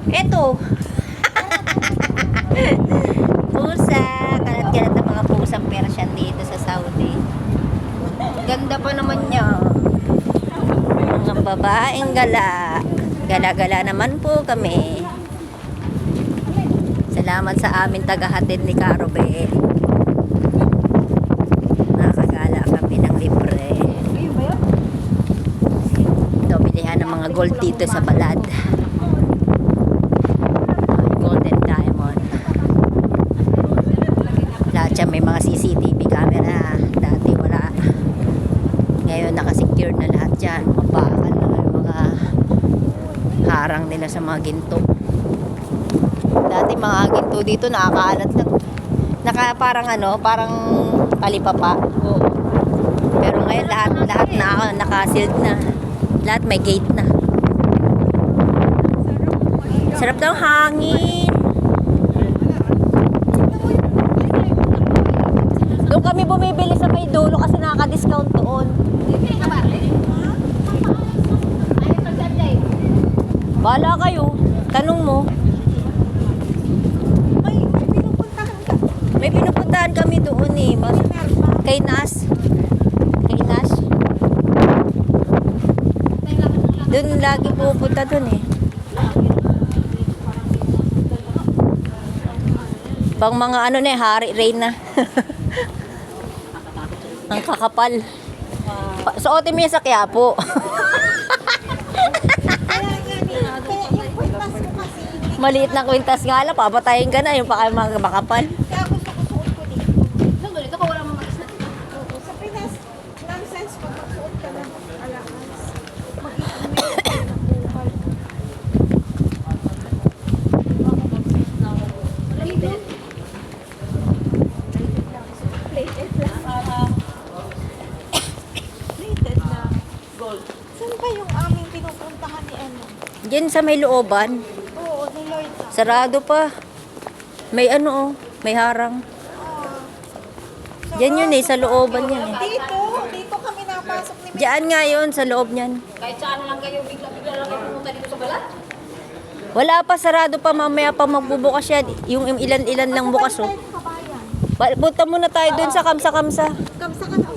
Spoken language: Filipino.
Eto. Pusa. Kalat-kalat ng mga pusang Persian dito sa Saudi. Ganda pa naman niya. Mga babaeng gala. Gala-gala naman po kami. Salamat sa amin tagahatid ni Carobe. Nakakagala kami ng libre. Ito, bilihan ng mga gold dito sa Balad. Golden diamond. Lahat siya may mga CCTV camera. Dati wala. Ngayon nakasecure na lahat dyan. Mga bakal na yung mga harang nila sa mga ginto. Dati mga ginto dito nakakaalat na. Parang parang talipapa. Pero ngayon lahat naka-sealed na. Lahat may gate na. Sarap daw hangin. Doon kami bumibili sa may dulo kasi nakaka-discount doon. Bahala kayo. Tanong mo. May pinupuntahan kami doon eh. Kay Nas. Kay Nas. Doon lagi pupunta doon eh. Pang mga na hari rain na. Ang kakapal. Suotin mo yan sa Quiapo. Maliit na kwintas nga lang, papatayin ka na yung mga makapal. Sa Pinas, nonsense pag magsuot ka ng alakas. Plated na gold. Saan ba yung aming pinupuntahan ni ano? Diyan sa may looban. Oo, ni Lloyd. Sarado pa. May may harang. Diyan yun eh, sa looban yan eh. Dito kami napasok ni Diyan nga yun, sa loob niyan. Kahit saan lang kayo, bigla-bigla lang kayo pumunta dito sa balat. Wala pa, sarado pa, mamaya pa magbubukas yan. Yung ilan-ilan lang bukas oh. Kabayan. Punta muna tayo dun sa kamsa-kamsa. Kamsa ka na